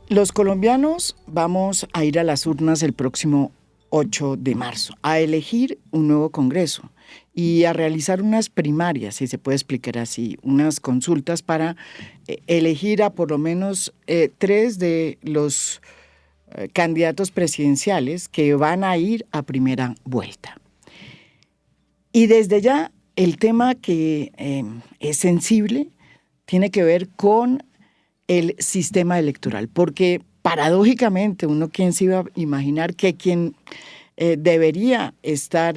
Los colombianos vamos a ir a las urnas el próximo 8 de marzo a elegir un nuevo Congreso y a realizar unas primarias, si se puede explicar así, unas consultas para elegir a por lo menos 3 de los candidatos presidenciales que van a ir a primera vuelta. Y desde ya el tema que es sensible tiene que ver con el sistema electoral, porque paradójicamente quién se iba a imaginar que quien debería estar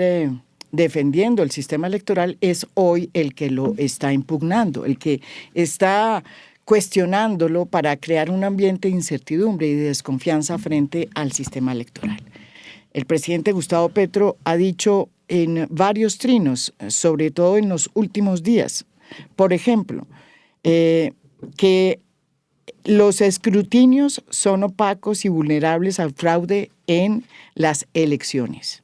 defendiendo el sistema electoral es hoy el que lo está impugnando, el que está cuestionándolo para crear un ambiente de incertidumbre y de desconfianza frente al sistema electoral. El presidente Gustavo Petro ha dicho en varios trinos, sobre todo en los últimos días, por ejemplo, que los escrutinios son opacos y vulnerables al fraude en las elecciones.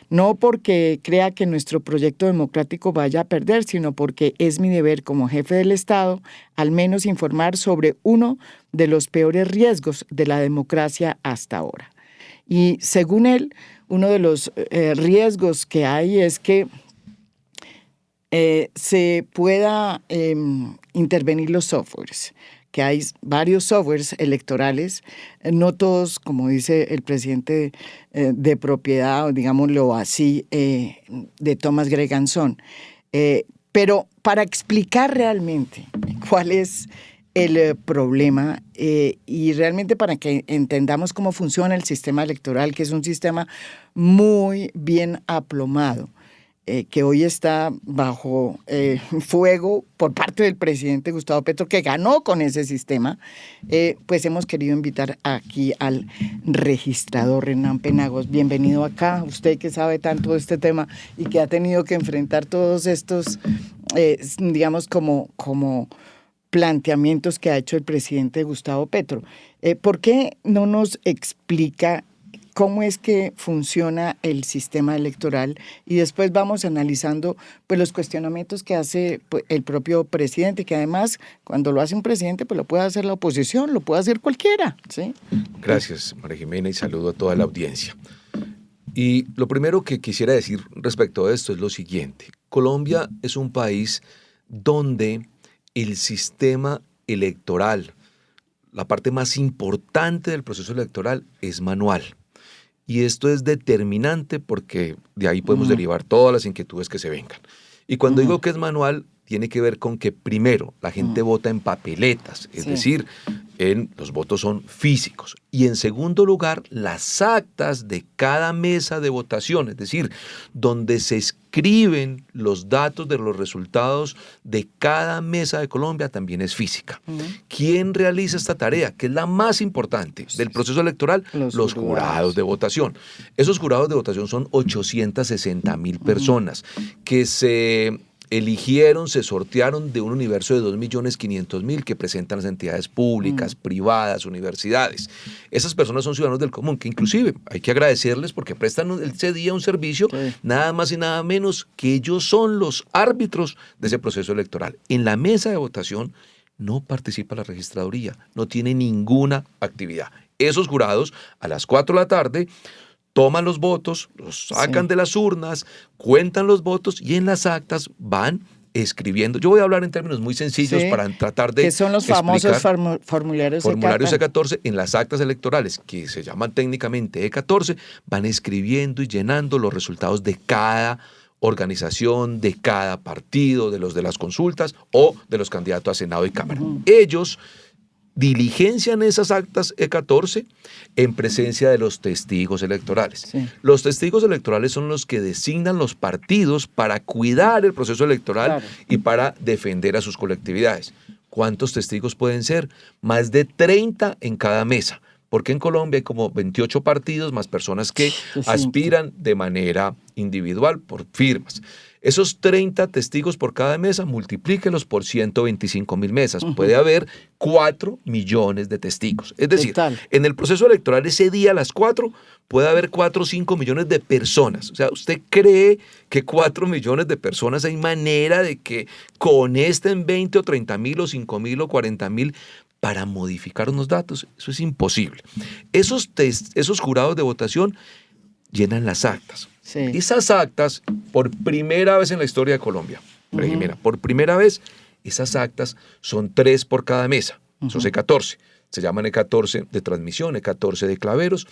No porque crea que nuestro proyecto democrático vaya a perder, sino porque es mi deber como jefe del Estado al menos informar sobre uno de los peores riesgos de la democracia hasta ahora. Y según él, uno de los riesgos que hay es que se pueda intervenir los softwares, que hay varios softwares electorales, no todos, como dice el presidente de propiedad, o digámoslo así, de Thomas Greganson. Pero para explicar realmente cuál es el problema y realmente para que entendamos cómo funciona el sistema electoral, que es un sistema muy bien aplomado, que hoy está bajo fuego por parte del presidente Gustavo Petro, que ganó con ese sistema, pues hemos querido invitar aquí al registrador Hernán Penagos. Bienvenido acá, usted que sabe tanto de este tema y que ha tenido que enfrentar todos estos, digamos, como planteamientos que ha hecho el presidente Gustavo Petro. ¿Por qué no nos explica cómo es que funciona el sistema electoral? Y después vamos analizando pues, los cuestionamientos que hace pues, el propio presidente, que además cuando lo hace un presidente pues lo puede hacer la oposición, lo puede hacer cualquiera, ¿sí? Gracias, María Jimena, y saludo a toda la audiencia. Y lo primero que quisiera decir respecto a esto es lo siguiente. Colombia es un país donde el sistema electoral, la parte más importante del proceso electoral es manual. Y esto es determinante porque de ahí podemos derivar todas las inquietudes que se vengan. Y cuando digo que es manual, tiene que ver con que primero la gente vota en papeletas, es decir, los votos son físicos. Y en segundo lugar, las actas de cada mesa de votación, es decir, donde se escriben los datos de los resultados de cada mesa de Colombia, también es física. ¿Quién realiza esta tarea? Que es la más importante del proceso electoral, los jurados de votación. Esos jurados de votación son 860,000 personas que se eligieron, se sortearon de un universo de 2.500.000 que presentan las entidades públicas, privadas, universidades. Esas personas son ciudadanos del común, que inclusive hay que agradecerles porque prestan ese día un servicio, nada más y nada menos que ellos son los árbitros de ese proceso electoral. En la mesa de votación no participa la registraduría, no tiene ninguna actividad. Esos jurados a las 4 de la tarde toman los votos, los sacan de las urnas, cuentan los votos y en las actas van escribiendo. Yo voy a hablar en términos muy sencillos para tratar de que son los famosos formularios E14 en las actas electorales, que se llaman técnicamente E14, van escribiendo y llenando los resultados de cada organización, de cada partido, de los de las consultas o de los candidatos a Senado y Cámara. Ellos diligencian esas actas E14 en presencia de los testigos electorales. Los testigos electorales son los que designan los partidos para cuidar el proceso electoral y para defender a sus colectividades. ¿Cuántos testigos pueden ser? Más de 30 en cada mesa, porque en Colombia hay como 28 partidos más personas que aspiran de manera individual por firmas. Esos 30 testigos por cada mesa, multiplíquenlos por 125,000 mesas. Puede haber 4 millones de testigos. Es decir, en el proceso electoral ese día a las 4 puede haber 4 o 5 millones de personas. O sea, ¿usted cree que 4 millones de personas hay manera de que conecten 20 o 30,000 o 5,000 o 40,000 para modificar unos datos, eso es imposible. Esos jurados de votación llenan las actas. Sí. Esas actas, por primera vez en la historia de Colombia, María Jimena, por primera vez, esas actas son 3 por cada mesa. Eso es E14. Se llaman E14 de transmisión, E14 de claveros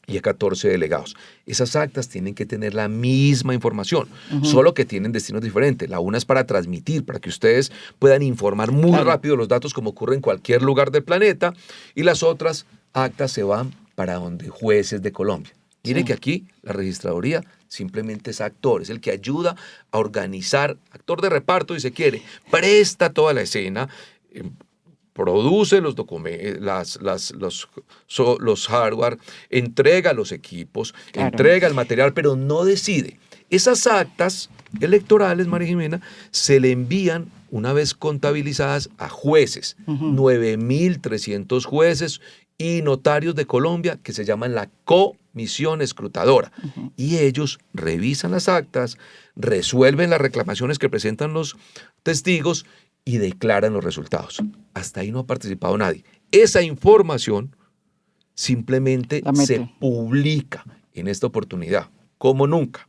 y E14 delegados. Esas actas tienen que tener la misma información, solo que tienen destinos diferentes. La una es para transmitir, para que ustedes puedan informar muy rápido los datos como ocurre en cualquier lugar del planeta, y las otras actas se van para donde jueces de Colombia. Mire que aquí la registraduría simplemente es actor, es el que ayuda a organizar, actor de reparto si se quiere, presta toda la escena, produce los documentos, los hardware, entrega los equipos, entrega el material, pero no decide. Esas actas electorales, María Jimena, se le envían una vez contabilizadas a jueces, 9.300 jueces y notarios de Colombia que se llaman la comisión escrutadora. Y ellos revisan las actas, resuelven las reclamaciones que presentan los testigos y declaran los resultados. Hasta ahí no ha participado nadie. Esa información simplemente se publica en esta oportunidad, como nunca.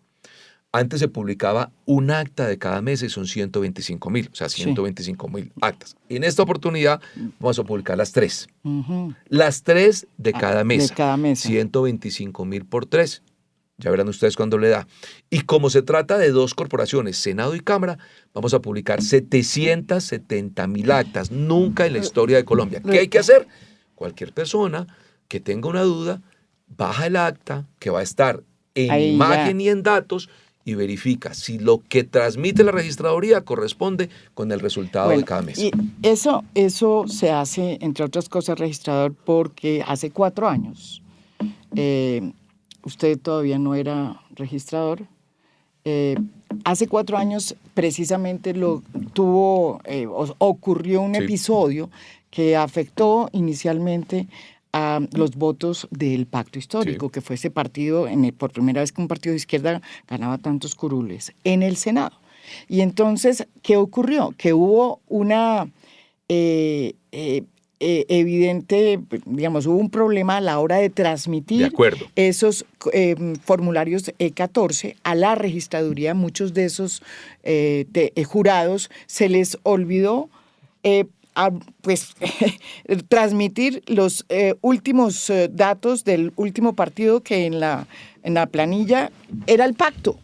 Antes se publicaba un acta de cada mesa y son 125.000, o sea, 125.000 actas. En esta oportunidad vamos a publicar las 3. Las 3 de cada mesa. De cada mesa. 125.000 por 3. Ya verán ustedes cuándo le da. Y como se trata de 2 corporaciones, Senado y Cámara, vamos a publicar 770.000 actas. Nunca en la historia de Colombia. ¿Qué hay que hacer? Cualquier persona que tenga una duda, baja el acta, que va a estar en ahí imagen y en datos, y verifica si lo que transmite la registraduría corresponde con el resultado de cada mesa. Y eso se hace, entre otras cosas, registrador, porque hace 4 años, usted todavía no era registrador, hace 4 años precisamente ocurrió un episodio que afectó inicialmente a los votos del Pacto Histórico, que fue ese partido, por primera vez que un partido de izquierda ganaba tantos curules en el Senado. Y entonces, ¿qué ocurrió? Que hubo una evidente, digamos, hubo un problema a la hora de transmitir esos formularios E14 a la registraduría. Muchos de esos jurados se les olvidó transmitir los últimos datos del último partido, que en la planilla era el pacto.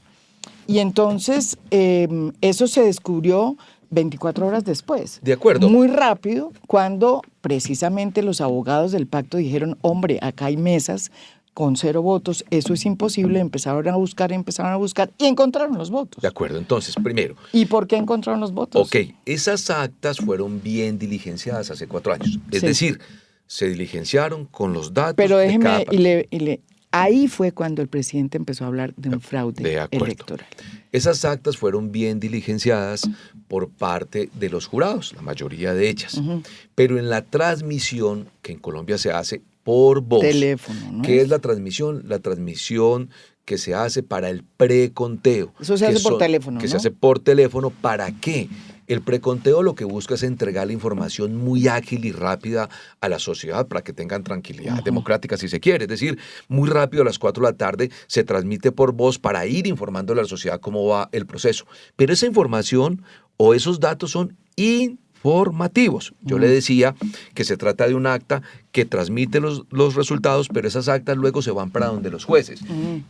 Y entonces eso se descubrió 24 horas después. De acuerdo. Muy rápido, cuando precisamente los abogados del pacto dijeron, hombre, acá hay mesas con 0 votos, eso es imposible. Empezaron a buscar y encontraron los votos. De acuerdo, entonces, primero. ¿Y por qué encontraron los votos? Ok, esas actas fueron bien diligenciadas hace 4 años. Es decir, se diligenciaron con los datos. Pero déjeme, ahí fue cuando el presidente empezó a hablar de un fraude electoral. Esas actas fueron bien diligenciadas por parte de los jurados, la mayoría de ellas. Pero en la transmisión, que en Colombia se hace por voz. Teléfono, ¿no? ¿Qué es la transmisión? La transmisión que se hace para el preconteo. Eso se hace por teléfono, se hace por teléfono. ¿Para qué? El preconteo lo que busca es entregar la información muy ágil y rápida a la sociedad para que tengan tranquilidad democrática, si se quiere. Es decir, muy rápido a las 4 de la tarde se transmite por voz para ir informando a la sociedad cómo va el proceso. Pero esa información o esos datos son informativos. Yo le decía que se trata de un acta que transmite los resultados, pero esas actas luego se van para donde los jueces.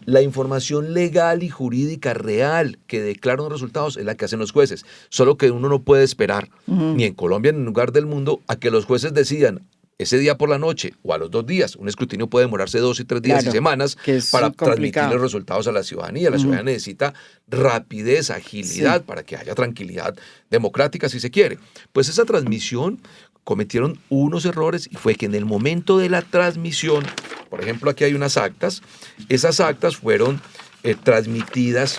La información legal y jurídica real que declaran los resultados es la que hacen los jueces. Solo que uno no puede esperar, ni en Colombia ni en ningún lugar del mundo, a que los jueces decidan ese día por la noche o a los 2 días. Un escrutinio puede demorarse 2 y 3 días y semanas para transmitir los resultados a la ciudadanía. La ciudadanía necesita rapidez, agilidad para que haya tranquilidad democrática, si se quiere. Pues esa transmisión cometieron unos errores, y fue que en el momento de la transmisión, por ejemplo, aquí hay unas actas, esas actas fueron transmitidas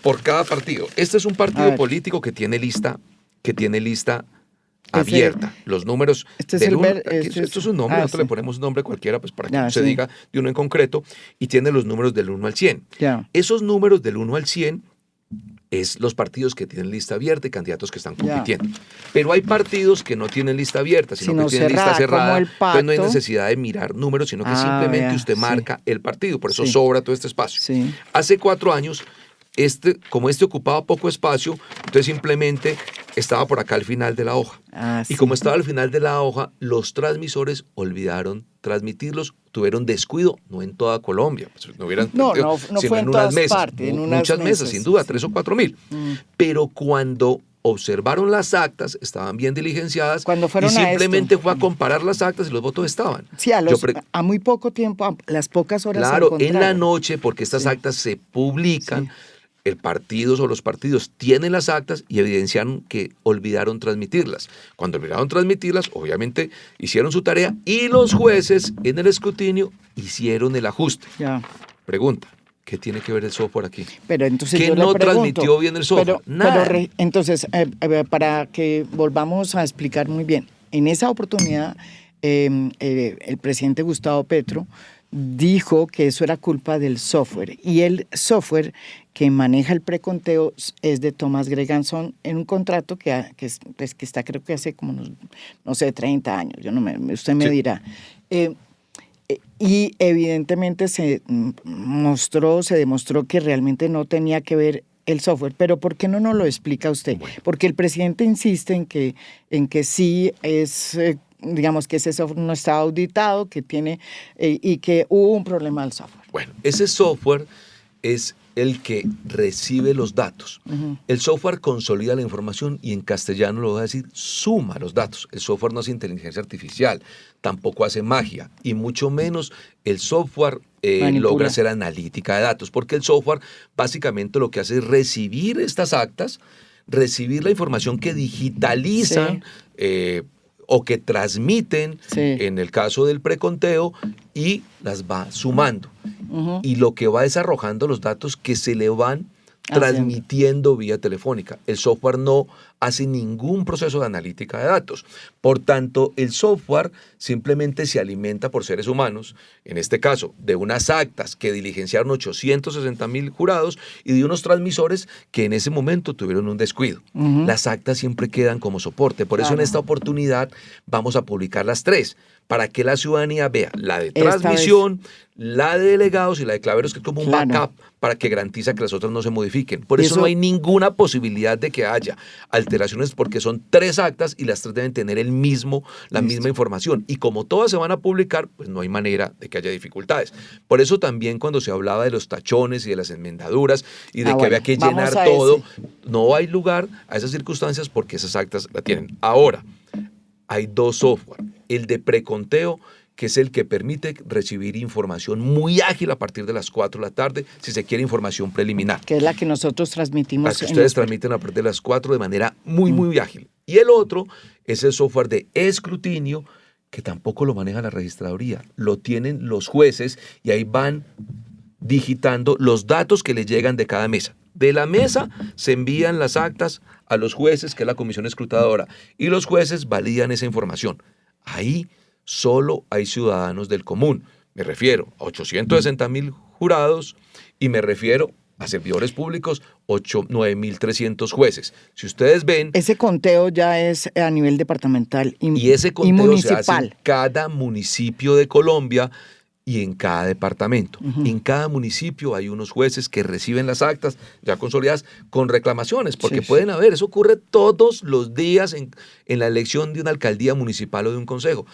por cada partido. Este es un partido político que tiene lista abierta. Los números esto es un nombre, nosotros le ponemos un nombre cualquiera pues para que no se diga de uno en concreto, y tiene los números del 1 al 100. Esos números del 1 al 100 es los partidos que tienen lista abierta y candidatos que están compitiendo. Pero hay partidos que no tienen lista abierta, sino que tienen lista cerrada. Entonces no hay necesidad de mirar números, sino que simplemente usted marca el partido. Por eso sobra todo este espacio. Sí. Hace 4 años, como ocupaba poco espacio, entonces simplemente estaba por acá al final de la hoja. Y como estaba al final de la hoja, los transmisores olvidaron transmitirlos, tuvieron descuido, no en toda Colombia, pues no hubieran no sino fue en unas mesas, partes, en unas muchas mesas, sin duda, 3 o 4 mil. Pero cuando observaron las actas, estaban bien diligenciadas, cuando fueron y simplemente fue a comparar las actas y los votos estaban. Sí, a muy poco tiempo, a las pocas horas. Claro, en la noche, porque estas actas se publican, los partidos tienen las actas y evidenciaron que olvidaron transmitirlas. Cuando olvidaron transmitirlas, obviamente hicieron su tarea y los jueces en el escrutinio hicieron el ajuste. Pregunta, ¿qué tiene que ver el software aquí? Pero entonces ¿Qué no transmitió bien el software? Nada. Entonces, para que volvamos a explicar muy bien, en esa oportunidad el presidente Gustavo Petro dijo que eso era culpa del software, y el software que maneja el preconteo es de Tomás Greganzón en un contrato que está, creo que hace como unos, no sé, 30 años, usted me dirá. Y evidentemente se demostró que realmente no tenía que ver el software. Pero ¿por qué no nos lo explica usted? Bueno. Porque el presidente insiste en que sí es... digamos que ese software no está auditado, que tiene y que hubo un problema del software. Bueno, ese software es el que recibe los datos. El software consolida la información y en castellano lo voy a decir, suma los datos. El software no hace inteligencia artificial, tampoco hace magia, y mucho menos el software logra hacer analítica de datos, porque el software básicamente lo que hace es recibir estas actas, recibir la información que digitalizan, o que transmiten, en el caso del preconteo, y las va sumando. Y lo que va es arrojando los datos que se le van transmitiendo vía telefónica. El software no hace ningún proceso de analítica de datos. Por tanto, el software simplemente se alimenta por seres humanos, en este caso, de unas actas que diligenciaron 860,000 jurados y de unos transmisores que en ese momento tuvieron un descuido. Las actas siempre quedan como soporte. Por eso en esta oportunidad vamos a publicar las 3, para que la ciudadanía vea la de transmisión, la de delegados y la de claveros, que es como un backup para que garantiza que las otras no se modifiquen. Por eso no hay ninguna posibilidad de que haya alteraciones, porque son 3 actas y las 3 deben tener la misma información. Y como todas se van a publicar, pues no hay manera de que haya dificultades. Por eso también cuando se hablaba de los tachones y de las enmendaduras y de que había que llenar todo, no hay lugar a esas circunstancias porque esas actas la tienen. Ahora, hay 2 software. El de preconteo, que es el que permite recibir información muy ágil a partir de las 4 de la tarde, si se quiere información preliminar. Que es la que nosotros transmitimos. La que ustedes transmiten a partir de las 4 de manera muy ágil. Y el otro es el software de escrutinio, que tampoco lo maneja la registraduría. Lo tienen los jueces y ahí van digitando los datos que les llegan de cada mesa. De la mesa se envían las actas a los jueces, que es la comisión escrutadora, y los jueces validan esa información. Ahí solo hay ciudadanos del común. Me refiero a 860,000 jurados y me refiero a servidores públicos, 9,300 jueces. Si ustedes ven... Ese conteo ya es a nivel departamental y ese conteo municipal. Se hace en cada municipio de Colombia y en cada departamento. En cada municipio hay unos jueces que reciben las actas ya consolidadas con reclamaciones, porque pueden haber, eso ocurre todos los días en la elección de una alcaldía municipal o de un consejo.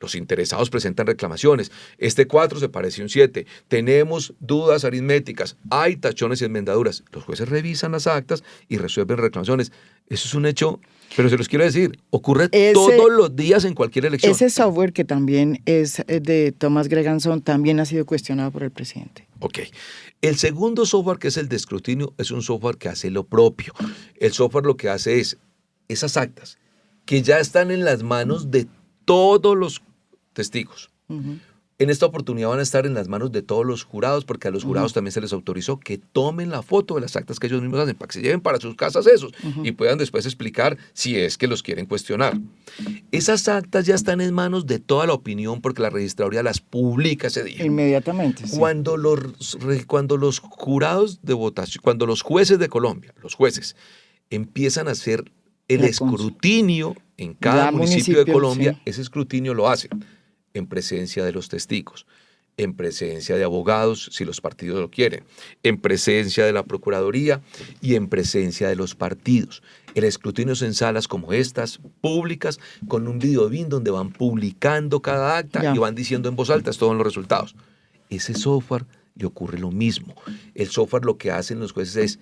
Los interesados presentan reclamaciones. Este 4 se parece a un 7. Tenemos dudas aritméticas. Hay tachones y enmendaduras. Los jueces revisan las actas y resuelven reclamaciones. Eso es un hecho, pero se los quiero decir, ocurre todos los días en cualquier elección. Ese software, que también es de Tomás Greganzón, también ha sido cuestionado por el presidente. Ok. El segundo software, que es el de escrutinio, es un software que hace lo propio. El software lo que hace es esas actas que ya están en las manos de todos los testigos. En esta oportunidad van a estar en las manos de todos los jurados, porque a los jurados también se les autorizó que tomen la foto de las actas que ellos mismos hacen, para que se lleven para sus casas esos y puedan después explicar si es que los quieren cuestionar. Esas actas ya están en manos de toda la opinión, porque la registraduría las publica ese día. Inmediatamente, sí. Cuando los jurados de votación, cuando los jueces de Colombia, los jueces, empiezan a hacer el escrutinio en cada municipio de Colombia, ese escrutinio lo hacen en presencia de los testigos, en presencia de abogados, si los partidos lo quieren, en presencia de la Procuraduría y en presencia de los partidos. El escrutinio es en salas como estas, públicas, con un videobin donde van publicando cada acta y van diciendo en voz alta todos los resultados. Ese software le ocurre lo mismo. El software lo que hacen los jueces es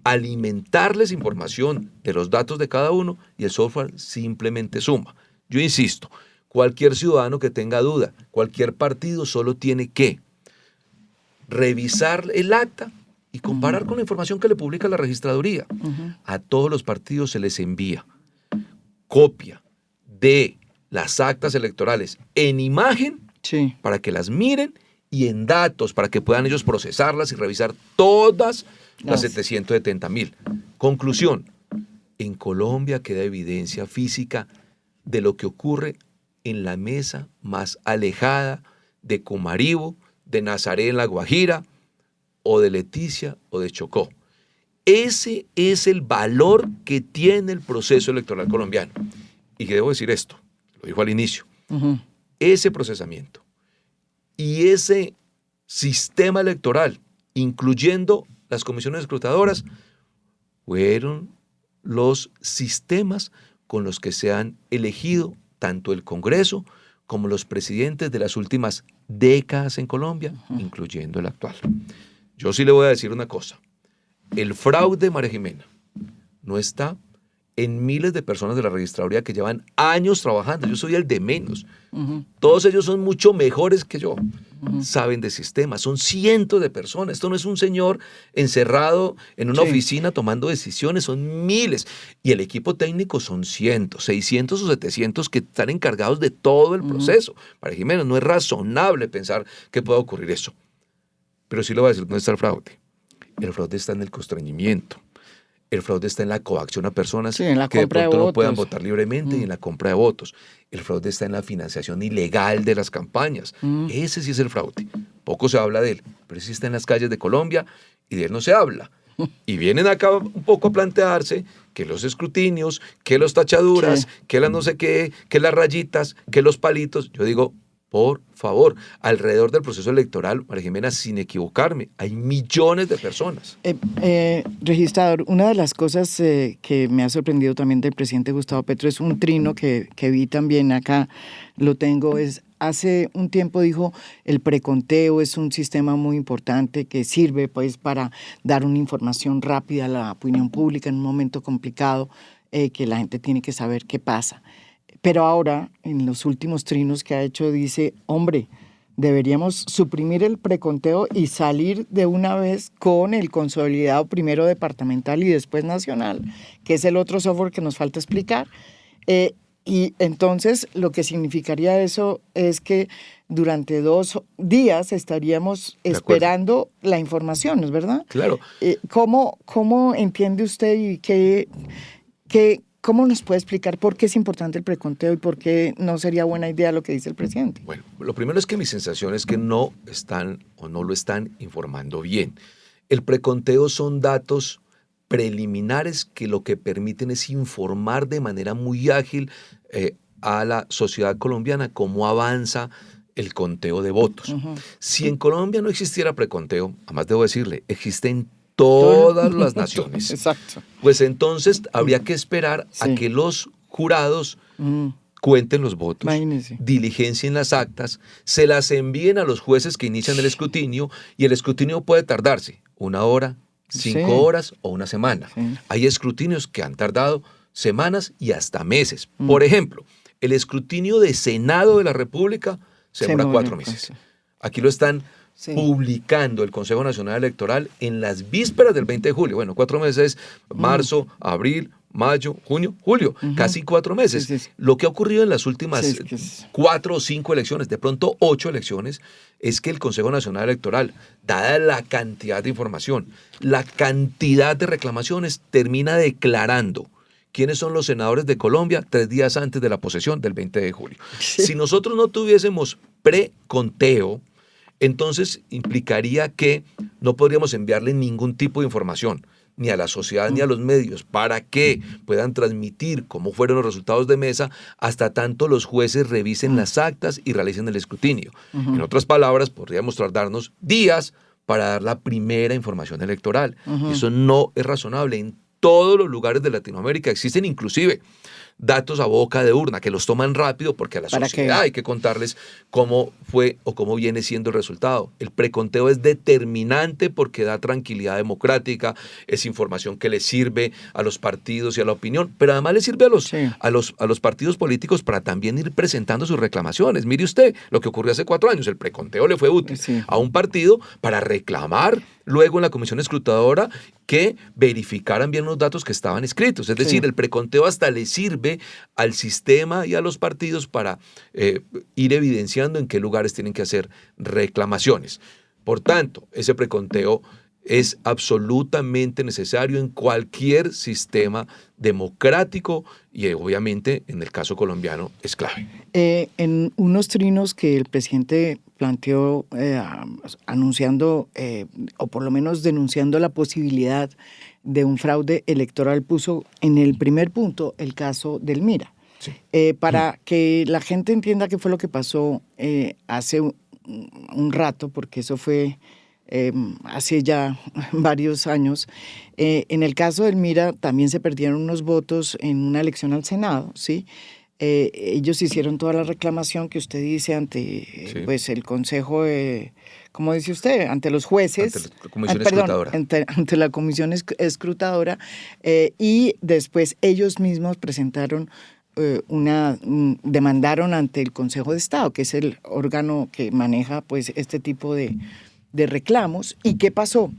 alimentarles información de los datos de cada uno y el software simplemente suma. Yo insisto, cualquier ciudadano que tenga duda, cualquier partido solo tiene que revisar el acta y comparar con la información que le publica la registraduría. A todos los partidos se les envía copia de las actas electorales en imagen para que las miren y en datos para que puedan ellos procesarlas y revisar todas las 770,000. Conclusión, en Colombia queda evidencia física de lo que ocurre en la mesa más alejada de Comaribo, de Nazaré en La Guajira, o de Leticia o de Chocó. Ese es el valor que tiene el proceso electoral colombiano. Y que debo decir esto, lo dijo al inicio, ese procesamiento y ese sistema electoral, incluyendo las comisiones escrutadoras, fueron los sistemas con los que se han elegido tanto el Congreso como los presidentes de las últimas décadas en Colombia, incluyendo el actual. Yo sí le voy a decir una cosa. El fraude, María Jimena, no está en miles de personas de la registraduría que llevan años trabajando. Yo soy el de menos. Todos ellos son mucho mejores que yo. Saben de sistemas. Son cientos de personas. Esto no es un señor encerrado en una oficina tomando decisiones. Son miles. Y el equipo técnico son cientos, 600 o 700 que están encargados de todo el proceso. María Jimena, no es razonable pensar que pueda ocurrir eso. Pero sí le voy a decir dónde está el fraude. El fraude está en el constreñimiento. El fraude está en la coacción a personas que de pronto no puedan votar libremente y en la compra de votos. El fraude está en la financiación ilegal de las campañas. Ese sí es el fraude. Poco se habla de él, pero sí está en las calles de Colombia y de él no se habla. Y vienen acá un poco a plantearse que los escrutinios, que las tachaduras, que las no sé qué, que las rayitas, que los palitos. Yo digo, por favor, alrededor del proceso electoral, María Jimena, sin equivocarme, hay millones de personas. Registrador, una de las cosas que me ha sorprendido también del presidente Gustavo Petro es un trino que vi también acá, lo tengo, es hace un tiempo dijo, el preconteo es un sistema muy importante que sirve pues para dar una información rápida a la opinión pública en un momento complicado que la gente tiene que saber qué pasa. Pero ahora, en los últimos trinos que ha hecho, dice, hombre, deberíamos suprimir el preconteo y salir de una vez con el consolidado primero departamental y después nacional, que es el otro software que nos falta explicar. Y entonces lo que significaría eso es que durante 2 días estaríamos esperando la información, ¿no es verdad? Claro. ¿Cómo entiende usted y cómo nos puede explicar por qué es importante el preconteo y por qué no sería buena idea lo que dice el presidente? Bueno, lo primero es que mi sensación es que no están o no lo están informando bien. El preconteo son datos preliminares que lo que permiten es informar de manera muy ágil a la sociedad colombiana cómo avanza el conteo de votos. Si en Colombia no existiera preconteo, además debo decirle, existen todas las naciones. Exacto. Pues entonces habría que esperar a que los jurados cuenten los votos, diligencien las actas, se las envíen a los jueces que inician el escrutinio y el escrutinio puede tardarse 1 hora, 5 horas o 1 semana. Hay escrutinios que han tardado semanas y hasta meses. Por ejemplo, el escrutinio de Senado de la República se demora 4 meses. Aquí lo están publicando el Consejo Nacional Electoral en las vísperas del 20 de julio. Bueno, 4 meses, marzo, abril, mayo, junio, julio, casi 4 meses. Sí, sí, sí. Lo que ha ocurrido en las últimas Sí, es 4 o 5 elecciones, de pronto 8 elecciones, es que el Consejo Nacional Electoral, dada la cantidad de información, la cantidad de reclamaciones, termina declarando quiénes son los senadores de Colombia 3 días antes de la posesión del 20 de julio. Sí. Si nosotros no tuviésemos preconteo, entonces implicaría que no podríamos enviarle ningún tipo de información, ni a la sociedad ni a los medios, para que puedan transmitir cómo fueron los resultados de mesa hasta tanto los jueces revisen las actas y realicen el escrutinio. En otras palabras, podríamos tardarnos días para dar la primera información electoral. Eso no es razonable. En todos los lugares de Latinoamérica existen inclusive datos a boca de urna que los toman rápido porque a la sociedad hay que contarles cómo fue o cómo viene siendo el resultado. El preconteo es determinante porque da tranquilidad democrática, es información que le sirve a los partidos y a la opinión, pero además le sirve a los partidos políticos para también ir presentando sus reclamaciones. Mire usted lo que ocurrió hace 4 años, el preconteo le fue útil a un partido para reclamar luego en la comisión escrutadora que verificaran bien los datos que estaban escritos. Es decir, el preconteo hasta le sirve al sistema y a los partidos para ir evidenciando en qué lugares tienen que hacer reclamaciones. Por tanto, ese preconteo es absolutamente necesario en cualquier sistema democrático y obviamente en el caso colombiano es clave. En unos trinos que el presidente planteó anunciando o por lo menos denunciando la posibilidad de un fraude electoral, puso en el primer punto el caso del Mira. Sí. Para que la gente entienda qué fue lo que pasó hace un rato, porque eso fue hace ya varios años. En el caso del Mira también se perdieron unos votos en una elección al Senado, ¿sí? Ellos hicieron toda la reclamación que usted dice ante pues el Consejo, ¿cómo dice usted? Ante los jueces. Ante la Comisión Escrutadora. Ante la Comisión Escrutadora. Y después ellos mismos presentaron demandaron ante el Consejo de Estado, que es el órgano que maneja pues este tipo de reclamos. ¿Y qué pasó?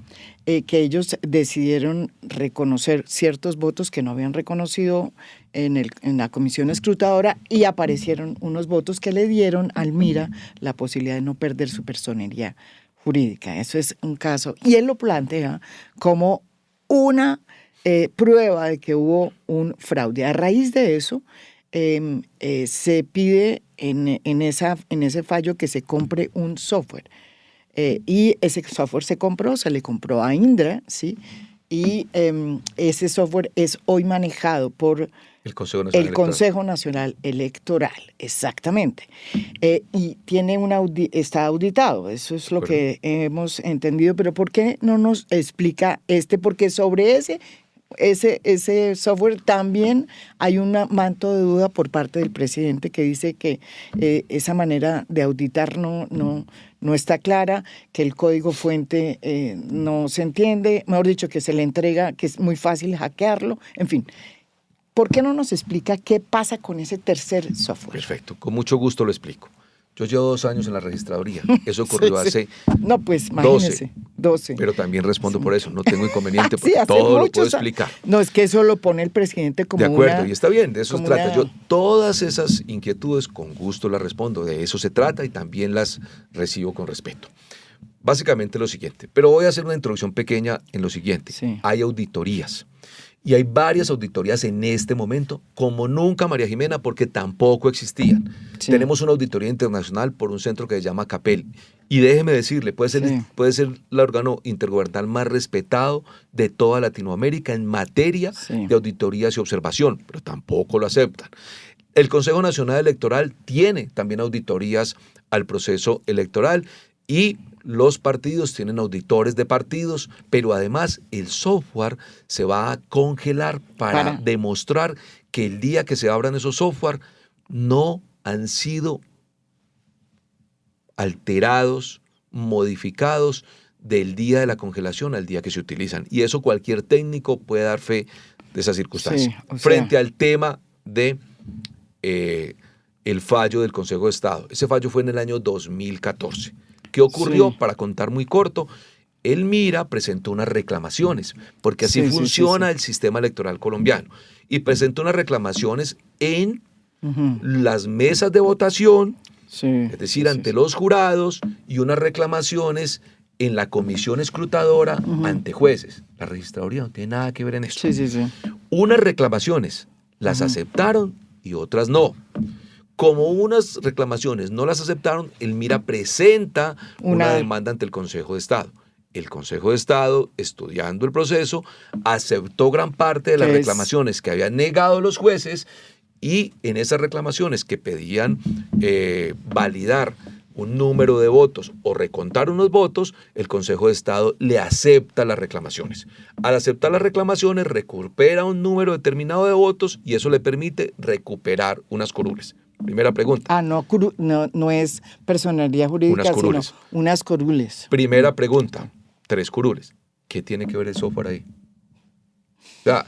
Que ellos decidieron reconocer ciertos votos que no habían reconocido en la comisión escrutadora y aparecieron unos votos que le dieron al Mira la posibilidad de no perder su personería jurídica. Eso es un caso. Y él lo plantea como una prueba de que hubo un fraude. A raíz de eso, se pide en ese fallo que se compre un software. Y ese software se le compró a Indra, ¿sí? Y ese software es hoy manejado por el Consejo Nacional Electoral, exactamente. Y tiene está auditado, eso es lo que hemos entendido. Pero ¿por qué no nos explica porque sobre ese software también hay un manto de duda por parte del presidente que dice que esa manera de auditar no está clara, que el código fuente no se entiende, mejor dicho, que se le entrega, que es muy fácil hackearlo, en fin. ¿Por qué no nos explica qué pasa con ese tercer software? Perfecto, con mucho gusto lo explico. Yo llevo 2 años en la registraduría. Eso ocurrió hace no, pues, imagínese, 12. Pero también respondo por eso. No tengo inconveniente porque todo lo puedo explicar. No, es que eso lo pone el presidente como de acuerdo, y está bien, de eso se trata. Yo todas esas inquietudes con gusto las respondo. De eso se trata y también las recibo con respeto. Básicamente lo siguiente. Pero voy a hacer una introducción pequeña en lo siguiente. Sí. Hay auditorías. Y hay varias auditorías en este momento, como nunca, María Jimena, porque tampoco existían. Sí. Tenemos una auditoría internacional por un centro que se llama CAPEL. Y déjeme decirle, puede ser el órgano intergubernamental más respetado de toda Latinoamérica en materia de auditorías y observación, pero tampoco lo aceptan. El Consejo Nacional Electoral tiene también auditorías al proceso electoral y los partidos tienen auditores de partidos, pero además el software se va a congelar para demostrar que el día que se abran esos software no han sido alterados, modificados del día de la congelación al día que se utilizan. Y eso cualquier técnico puede dar fe de esa circunstancia. Sí, frente al tema de el fallo del Consejo de Estado. Ese fallo fue en el año 2014. ¿Qué ocurrió? Sí. Para contar muy corto, el MIRA presentó unas reclamaciones, porque así Sí, sí, funciona sí, el sistema electoral colombiano, y presentó unas reclamaciones en sí. Ujú. las mesas de votación, Sí, es sí, decir, sí, ante sí. los jurados, y unas reclamaciones en la comisión escrutadora Ujú. ante jueces. La registraduría no tiene nada que ver en esto. Sí, sí, sí. Unas reclamaciones las Ujú. aceptaron y otras no. Como unas reclamaciones no las aceptaron, el MIRA presenta una Una, demanda ante el Consejo de Estado. El Consejo de Estado, estudiando el proceso, aceptó gran parte de las que es, reclamaciones que habían negado los jueces, y en esas reclamaciones que pedían validar un número de votos o recontar unos votos, el Consejo de Estado le acepta las reclamaciones. Al aceptar las reclamaciones, recupera un número determinado de votos y eso le permite recuperar unas curules. Primera pregunta, no, no, no es personalidad unas jurídica, sino curules. unas corules. Primera pregunta, 3 curules. ¿Qué tiene que ver el software ahí? O sea,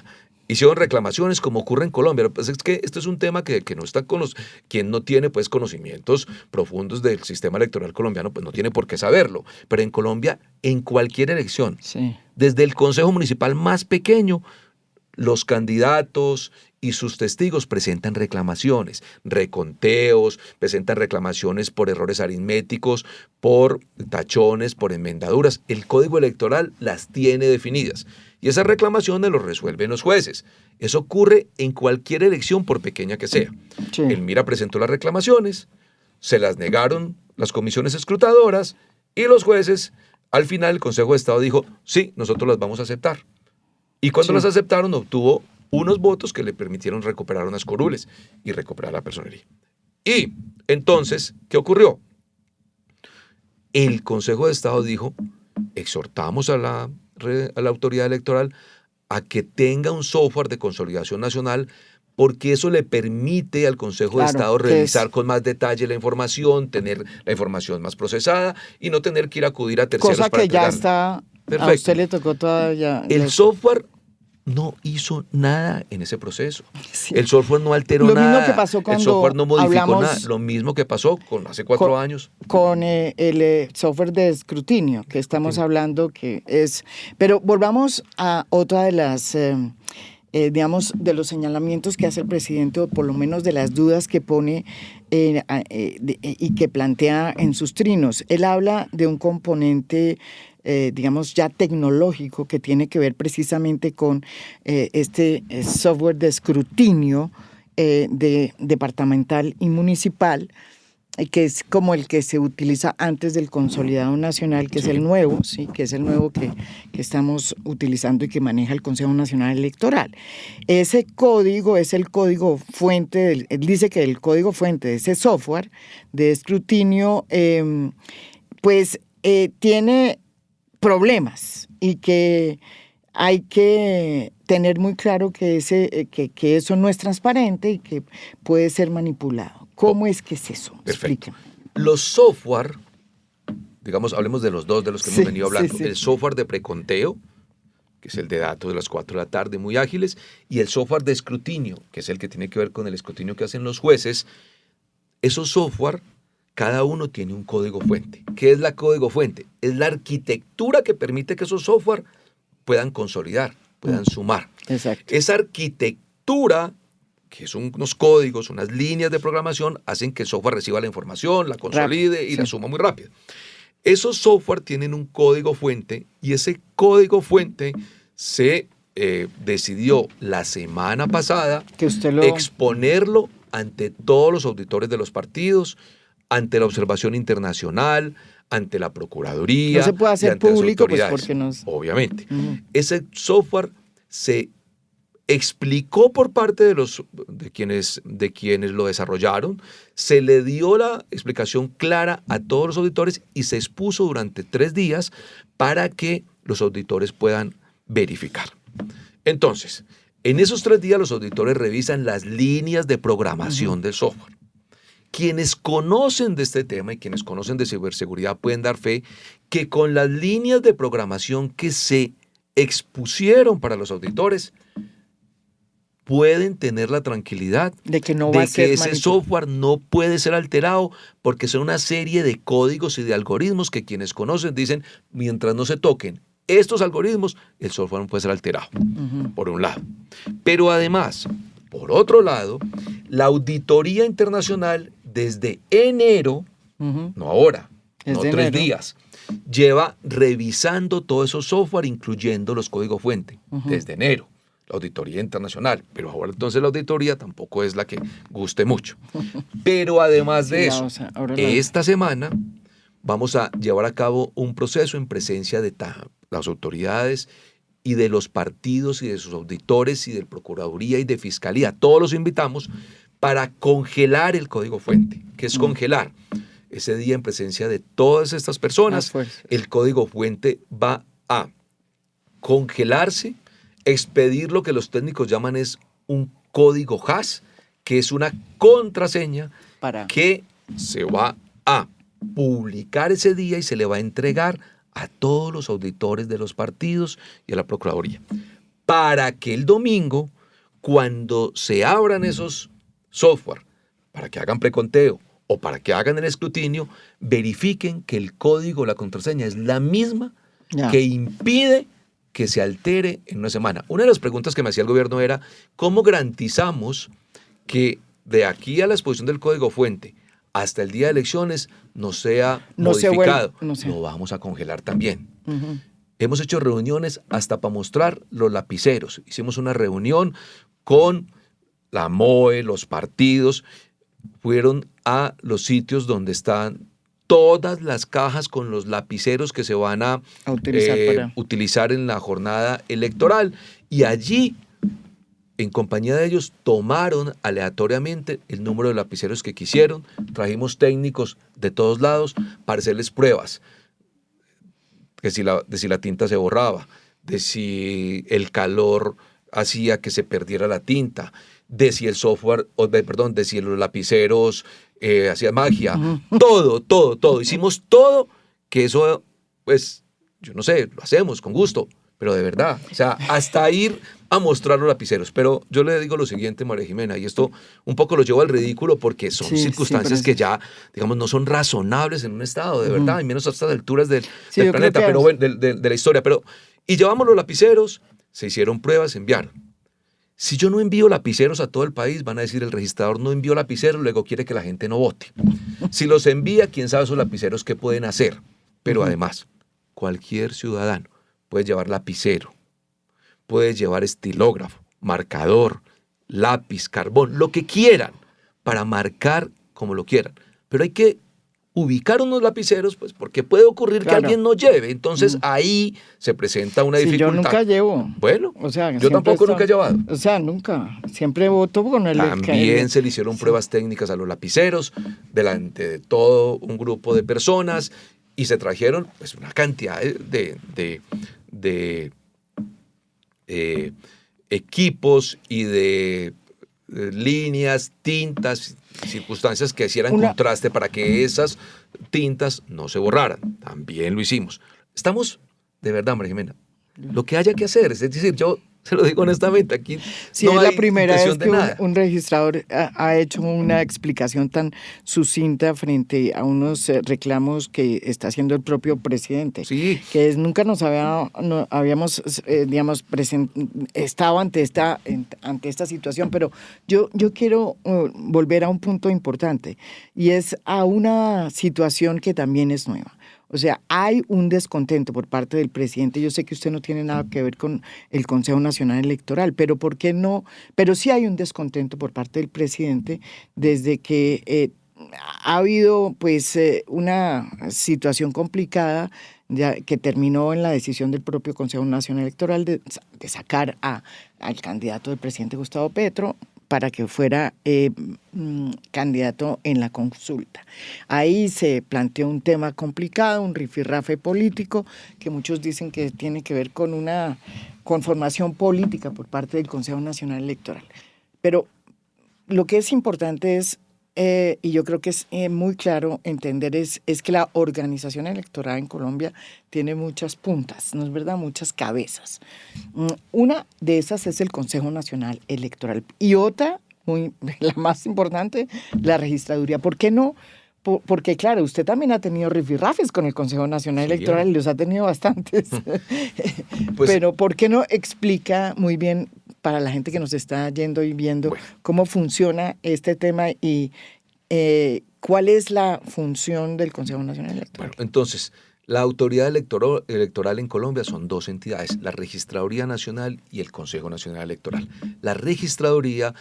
hicieron reclamaciones como ocurre en Colombia. Lo que pasa es que esto es un tema que no está con los, quien no tiene pues conocimientos profundos del sistema electoral colombiano, pues no tiene por qué saberlo. Pero en Colombia, en cualquier elección, Sí. desde el consejo municipal más pequeño, los candidatos y sus testigos presentan reclamaciones, reconteos, presentan reclamaciones por errores aritméticos, por tachones, por enmendaduras. El Código Electoral las tiene definidas y esas reclamaciones los resuelven los jueces. Eso ocurre en cualquier elección, por pequeña que sea. Sí. El MIRA presentó las reclamaciones, se las negaron las comisiones escrutadoras y los jueces, al final el Consejo de Estado dijo, sí, nosotros las vamos a aceptar. Y cuando Sí. las aceptaron, obtuvo unos votos que le permitieron recuperar unas curules y recuperar la personería. Y entonces, ¿qué ocurrió? El Consejo de Estado dijo, exhortamos a la autoridad electoral a que tenga un software de consolidación nacional, porque eso le permite al Consejo de Claro, Estado que es revisar con más detalle la información, tener la información más procesada y no tener que ir a acudir a terceros cosa para que ya entregarla. está, a Perfecto. usted le tocó todavía. El software no hizo nada en ese proceso. Sí. El software no alteró Lo mismo que nada. pasó El software cuando no modificó nada. hablamos Lo mismo que pasó con hace 4 años. con el software de escrutinio que estamos hablando, que es... Pero volvamos a otra de las, digamos, de los señalamientos que hace el presidente, o por lo menos de las dudas que pone y que plantea en sus trinos. Él habla de un componente digamos, ya tecnológico que tiene que ver precisamente con este software de escrutinio departamental y municipal, que es como el que se utiliza antes del consolidado nacional, que es el nuevo, sí, que es el nuevo que estamos utilizando y que maneja el Consejo Nacional Electoral. Ese código es el código fuente, él dice que el código fuente de ese software de escrutinio, tiene problemas y que hay que tener muy claro que eso no es transparente y que puede ser manipulado. ¿Cómo es que es eso? Perfecto. Explíqueme. Los software, digamos, hablemos de los dos de los que hemos venido hablando. Sí. El software de preconteo, que es el de datos de las 4 de la tarde, muy ágiles, y el software de escrutinio, que es el que tiene que ver con el escrutinio que hacen los jueces. Esos software, cada uno tiene un código fuente. ¿Qué es la código fuente? Es la arquitectura que permite que esos software puedan consolidar, puedan sumar. Exacto. Esa arquitectura, que son unos códigos, unas líneas de programación, hacen que el software reciba la información, la consolide y la suma muy rápido. Esos software tienen un código fuente y ese código fuente se decidió la semana pasada que usted exponerlo ante todos los auditores de los partidos, ante la observación internacional, ante la Procuraduría. No se puede hacer y ante público, las autoridades, pues porque nos... Obviamente. Ese software se explicó por parte de quienes lo desarrollaron, se le dio la explicación clara a todos los auditores y se expuso durante 3 días para que los auditores puedan verificar. Entonces, en esos 3 días los auditores revisan las líneas de programación del software. Quienes conocen de este tema y quienes conocen de ciberseguridad pueden dar fe que con las líneas de programación que se expusieron para los auditores, pueden tener la tranquilidad de que no va a de ser que ese manipulado. software no puede ser alterado porque son una serie de códigos y de algoritmos que quienes conocen dicen, mientras no se toquen estos algoritmos, el software no puede ser alterado, por un lado. Pero además, por otro lado, la auditoría internacional desde enero, no ahora, no Desde 3 enero. días, lleva revisando todos esos software, incluyendo los códigos fuente, desde enero. La auditoría internacional, pero ahora entonces la auditoría tampoco es la que guste mucho. Pero además Sí, de eso, esta semana vamos a llevar a cabo un proceso en presencia de las autoridades y de los partidos y de sus auditores y de Procuraduría y de Fiscalía. Todos los invitamos para congelar el código fuente. ¿Qué es congelar? Ese día en presencia de todas estas personas, el código fuente va a congelarse, expedir lo que los técnicos llaman es un código hash, que es una contraseña que se va a publicar ese día y se le va a entregar a todos los auditores de los partidos y a la Procuraduría, para que el domingo, cuando se abran esos software, para que hagan preconteo o para que hagan el escrutinio, verifiquen que el código, la contraseña es la misma que impide que se altere en una semana. Una de las preguntas que me hacía el gobierno era, ¿cómo garantizamos que de aquí a la exposición del código fuente hasta el día de elecciones no sea modificado? Lo vamos a congelar también. Hemos hecho reuniones hasta para mostrar los lapiceros. Hicimos una reunión con la MOE, los partidos, fueron a los sitios donde están todas las cajas con los lapiceros que se van a utilizar en la jornada electoral. Y allí, en compañía de ellos, tomaron aleatoriamente el número de lapiceros que quisieron. Trajimos técnicos de todos lados para hacerles pruebas de si la tinta se borraba, de si el calor hacía que se perdiera la tinta, de si el software, de si los lapiceros hacían magia. Todo. Hicimos todo, que eso, pues, yo no sé, lo hacemos con gusto, pero de verdad, o sea, hasta ir a mostrar los lapiceros. Pero yo le digo lo siguiente, María Jimena, y esto un poco lo llevo al ridículo porque son circunstancias que ya, digamos, no son razonables en un estado, de verdad, y menos a estas alturas del planeta, pero bueno, de la historia. Y llevamos los lapiceros, se hicieron pruebas, se enviaron. Si yo no envío lapiceros a todo el país, van a decir el registrador no envió lapiceros, luego quiere que la gente no vote. Si los envía, quién sabe esos lapiceros qué pueden hacer. Pero además, cualquier ciudadano puede llevar lapicero, puede llevar estilógrafo, marcador, lápiz, carbón, lo que quieran, para marcar como lo quieran. Pero hay que ubicar unos lapiceros, pues porque puede ocurrir que alguien no lleve. Entonces ahí se presenta una dificultad. Yo nunca llevo. Bueno, yo tampoco nunca he llevado. O sea, nunca. Siempre voto con el... También se le hicieron pruebas técnicas a los lapiceros delante de todo un grupo de personas y se trajeron pues una cantidad de equipos y de líneas, tintas, circunstancias que hicieran contraste para que esas tintas no se borraran. También lo hicimos. Estamos, de verdad, María Jimena, lo que haya que hacer. Es decir, yo se lo digo honestamente, aquí no es hay la primera vez que un registrador ha hecho una explicación tan sucinta frente a unos reclamos que está haciendo el propio presidente. Sí. Que nunca nos habíamos, digamos, estado ante esta situación, pero yo quiero volver a un punto importante y es a una situación que también es nueva. O sea, hay un descontento por parte del presidente. Yo sé que usted no tiene nada que ver con el Consejo Nacional Electoral, pero ¿por qué no? Pero sí hay un descontento por parte del presidente desde que ha habido pues una situación complicada que terminó en la decisión del propio Consejo Nacional Electoral de sacar al candidato del presidente Gustavo Petro para que fuera candidato en la consulta. Ahí se planteó un tema complicado, un rifirrafe político, que muchos dicen que tiene que ver con una conformación política por parte del Consejo Nacional Electoral. Pero lo que es importante es y yo creo que es muy claro entender, es que la organización electoral en Colombia tiene muchas puntas, ¿no es verdad? Muchas cabezas. Una de esas es el Consejo Nacional Electoral y otra, la más importante, la registraduría. ¿Por qué no? Porque, claro, usted también ha tenido rifirrafes con el Consejo Nacional Electoral y los ha tenido bastantes. Pues, pero, ¿por qué no explica muy bien para la gente que nos está yendo y viendo cómo funciona este tema y cuál es la función del Consejo Nacional Electoral? Bueno, entonces, la autoridad electoral en Colombia son dos entidades, la Registraduría Nacional y el Consejo Nacional Electoral. La Registraduría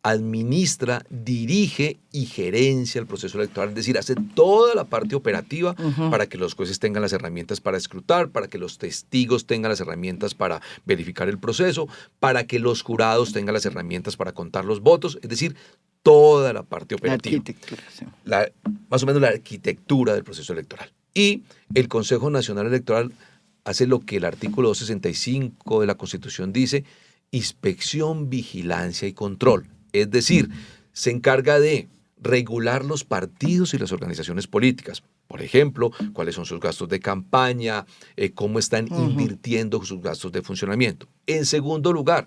administra, dirige y gerencia el proceso electoral, es decir, hace toda la parte operativa para que los jueces tengan las herramientas para escrutar, para que los testigos tengan las herramientas para verificar el proceso, para que los jurados tengan las herramientas para contar los votos, es decir, toda la parte operativa. La arquitectura, sí. Más o menos la arquitectura del proceso electoral. Y el Consejo Nacional Electoral hace lo que el artículo 265 de la Constitución dice: inspección, vigilancia y control. Es decir, se encarga de regular los partidos y las organizaciones políticas. Por ejemplo, cuáles son sus gastos de campaña, cómo están invirtiendo sus gastos de funcionamiento. En segundo lugar,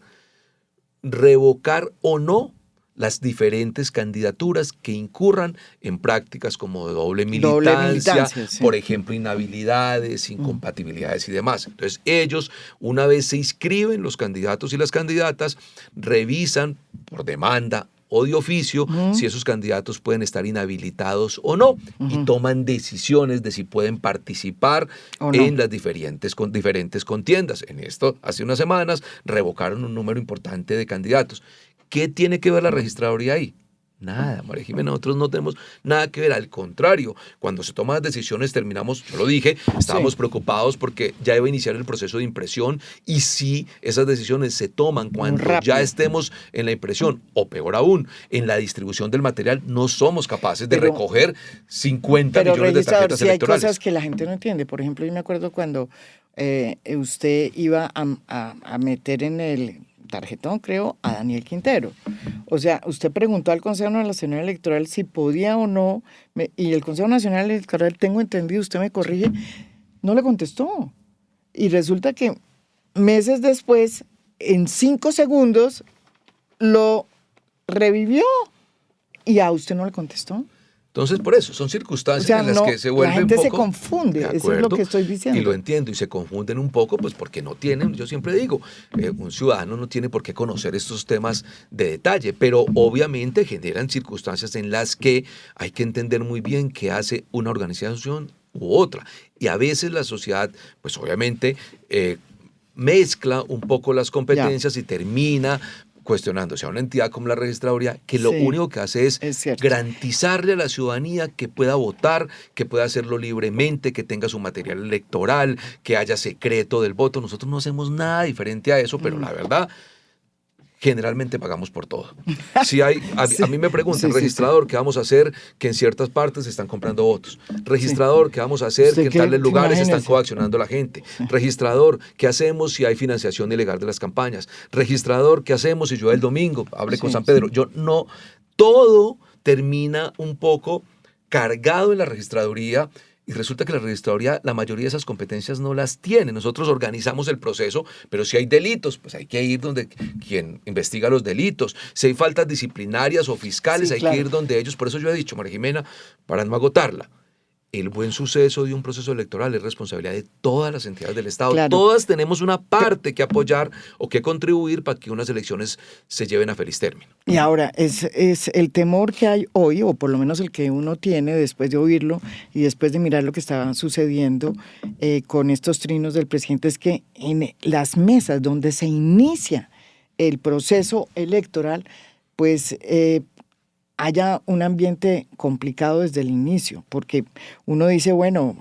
revocar o no las diferentes candidaturas que incurran en prácticas como de doble militancia, sí. Por ejemplo, inhabilidades, incompatibilidades y demás. Entonces, ellos, una vez se inscriben los candidatos y las candidatas, revisan por demanda o de oficio si esos candidatos pueden estar inhabilitados o no y toman decisiones de si pueden participar en las diferentes contiendas. En esto, hace unas semanas, revocaron un número importante de candidatos. ¿Qué tiene que ver la registraduría ahí? Nada, María Jimena, nosotros no tenemos nada que ver. Al contrario, cuando se toman las decisiones terminamos, yo lo dije, estábamos preocupados porque ya iba a iniciar el proceso de impresión y si esas decisiones se toman cuando ya estemos en la impresión o peor aún, en la distribución del material, no somos capaces de recoger 50 millones de tarjetas electorales. Hay cosas que la gente no entiende. Por ejemplo, yo me acuerdo cuando usted iba a meter en el tarjetón, creo, a Daniel Quintero. O sea, usted preguntó al Consejo Nacional Electoral si podía o no, y el Consejo Nacional Electoral, tengo entendido, usted me corrige, no le contestó. Y resulta que meses después, en 5 segundos, lo revivió y a usted no le contestó. Entonces, por eso, son circunstancias en las que se vuelve un poco... La gente se confunde, eso es lo que estoy diciendo. Y lo entiendo, y se confunden un poco, pues porque no tienen, yo siempre digo, un ciudadano no tiene por qué conocer estos temas de detalle, pero obviamente generan circunstancias en las que hay que entender muy bien qué hace una organización u otra. Y a veces la sociedad, pues obviamente, mezcla un poco las competencias y termina cuestionándose a una entidad como la registraduría, que lo único que hace es garantizarle a la ciudadanía que pueda votar, que pueda hacerlo libremente, que tenga su material electoral, que haya secreto del voto. Nosotros no hacemos nada diferente a eso, pero la verdad, generalmente pagamos por todo. Si hay, a mí me preguntan, registrador, ¿qué vamos a hacer? Que en ciertas partes se están comprando votos. Registrador, ¿qué vamos a hacer? Que en tales lugares se están coaccionando a la gente. Registrador, ¿qué hacemos si hay financiación ilegal de las campañas? Registrador, ¿qué hacemos si yo el domingo hablé con San Pedro? Yo no, todo termina un poco cargado en la registraduría. Y resulta que la registraduría, la mayoría de esas competencias no las tiene. Nosotros organizamos el proceso, pero si hay delitos, pues hay que ir donde quien investiga los delitos. Si hay faltas disciplinarias o fiscales, hay que ir donde ellos. Por eso yo he dicho, María Jimena, para no agotarla, el buen suceso de un proceso electoral es responsabilidad de todas las entidades del Estado. Todas tenemos una parte que apoyar o que contribuir para que unas elecciones se lleven a feliz término. Y ahora, es el temor que hay hoy, o por lo menos el que uno tiene después de oírlo y después de mirar lo que estaba sucediendo con estos trinos del presidente, es que en las mesas donde se inicia el proceso electoral, pues haya un ambiente complicado desde el inicio, porque uno dice, bueno,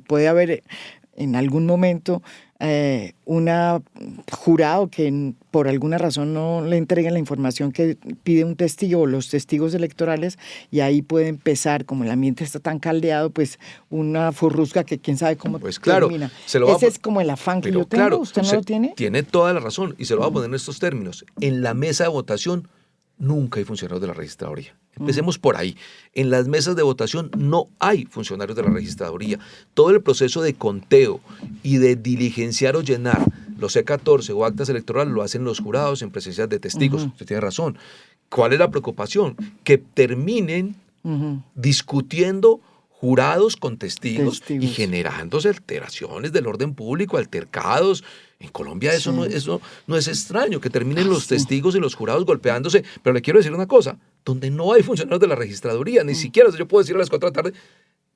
puede haber en algún momento un jurado que por alguna razón no le entregue la información que pide un testigo o los testigos electorales, y ahí puede empezar, como el ambiente está tan caldeado, pues una furrusca que quién sabe cómo termina. Ese es como el afán que yo tengo, ¿usted no lo tiene? Tiene toda la razón, y se lo va a poner en estos términos. En la mesa de votación nunca hay funcionarios de la registraduría. Empecemos por ahí. En las mesas de votación no hay funcionarios de la registraduría. Todo el proceso de conteo y de diligenciar o llenar los C14 o actas electorales lo hacen los jurados en presencia de testigos. Usted tiene razón. ¿Cuál es la preocupación? Que terminen discutiendo jurados con testigos y generándose alteraciones del orden público, altercados. En Colombia eso no es extraño, que terminen los testigos y los jurados golpeándose. Pero le quiero decir una cosa, donde no hay funcionarios de la registraduría, ni siquiera, yo puedo decir a las 4 de la tarde,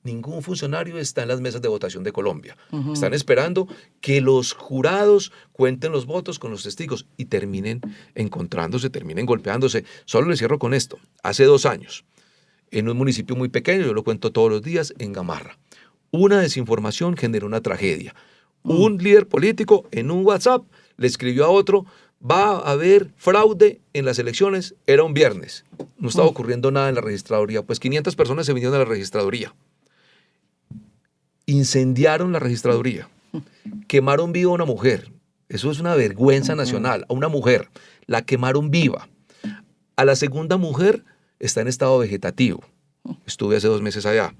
ningún funcionario está en las mesas de votación de Colombia. Están esperando que los jurados cuenten los votos con los testigos y terminen encontrándose, terminen golpeándose. Solo les cierro con esto. Hace 2 años, en un municipio muy pequeño, yo lo cuento todos los días, en Gamarra, una desinformación generó una tragedia. Un líder político en un WhatsApp le escribió a otro, va a haber fraude en las elecciones, era un viernes, no estaba ocurriendo nada en la registraduría, pues 500 personas se vinieron a la registraduría, incendiaron la registraduría, quemaron viva a una mujer, eso es una vergüenza nacional, a una mujer, la quemaron viva, a la segunda mujer está en estado vegetativo, estuve hace 2 meses allá,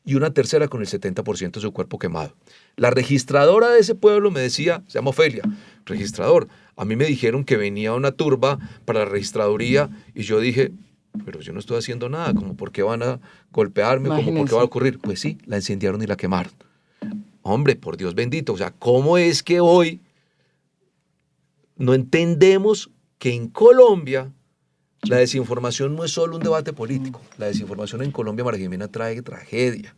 y una tercera con el 70% de su cuerpo quemado. La registradora de ese pueblo me decía, se llama Ofelia, registrador, a mí me dijeron que venía una turba para la registraduría y yo dije, pero yo no estoy haciendo nada, como por qué van a golpearme, como por qué va a ocurrir. Pues sí, la incendiaron y la quemaron. Hombre, por Dios bendito, o sea, ¿cómo es que hoy no entendemos que en Colombia la desinformación no es solo un debate político? La desinformación en Colombia, María Jimena, trae tragedia.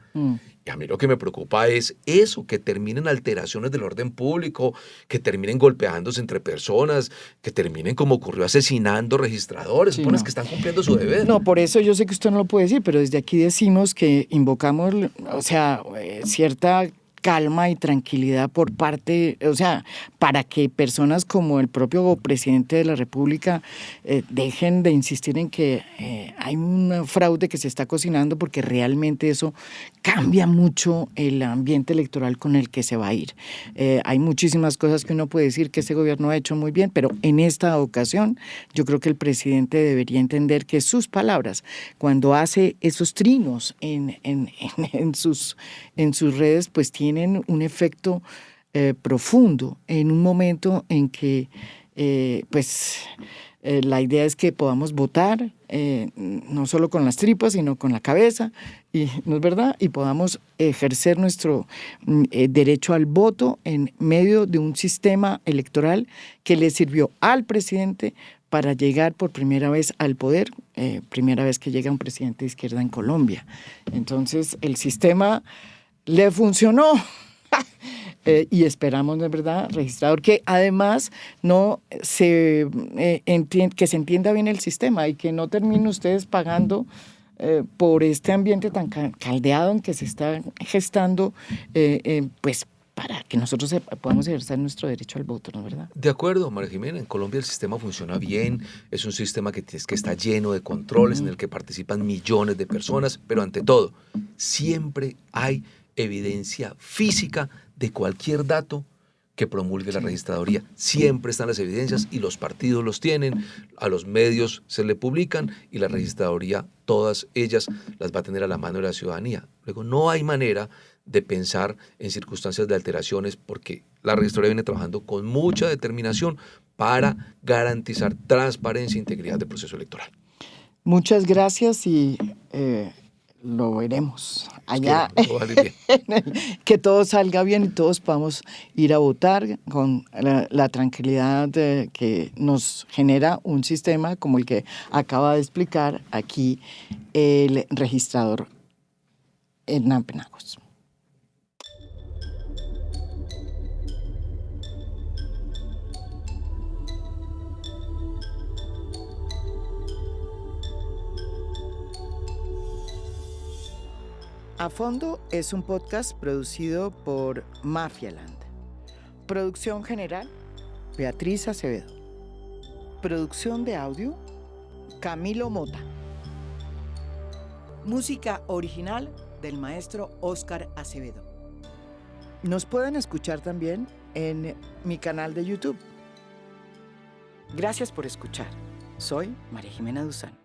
Y a mí lo que me preocupa es eso, que terminen alteraciones del orden público, que terminen golpeándose entre personas, que terminen como ocurrió asesinando registradores, que están cumpliendo su deber. No, por eso yo sé que usted no lo puede decir, pero desde aquí decimos que invocamos, cierta calma y tranquilidad por parte, para que personas como el propio presidente de la República dejen de insistir en que hay un fraude que se está cocinando, porque realmente eso cambia mucho el ambiente electoral con el que se va a ir. Hay muchísimas cosas que uno puede decir que este gobierno ha hecho muy bien, pero en esta ocasión yo creo que el presidente debería entender que sus palabras, cuando hace esos trinos en sus redes, pues tienen un efecto profundo en un momento en que la idea es que podamos votar no solo con las tripas, sino con la cabeza, y no es verdad, y podamos ejercer nuestro derecho al voto en medio de un sistema electoral que le sirvió al presidente para llegar por primera vez al poder, primera vez que llega un presidente de izquierda en Colombia. Entonces, el sistema le funcionó. Y esperamos, de verdad, registrador, que además que se entienda bien el sistema y que no terminen ustedes pagando por este ambiente tan caldeado en que se está gestando, pues para que nosotros podamos ejercer nuestro derecho al voto, ¿no es verdad? De acuerdo, María Jimena, en Colombia el sistema funciona bien, es un sistema que está lleno de controles, en el que participan millones de personas, pero ante todo, siempre hay evidencia física de cualquier dato que promulgue la registraduría. Siempre están las evidencias y los partidos los tienen, a los medios se le publican y la registraduría, todas ellas las va a tener a la mano de la ciudadanía. Luego, no hay manera de pensar en circunstancias de alteraciones, porque la registraduría viene trabajando con mucha determinación para garantizar transparencia e integridad del proceso electoral. Muchas gracias y lo veremos allá. Que todo salga bien y todos podamos ir a votar con la tranquilidad que nos genera un sistema como el que acaba de explicar aquí el registrador Hernán Penagos. A Fondo es un podcast producido por Mafialand. Producción general, Beatriz Acevedo. Producción de audio, Camilo Mota. Música original del maestro Óscar Acevedo. Nos pueden escuchar también en mi canal de YouTube. Gracias por escuchar. Soy María Jimena Duzán.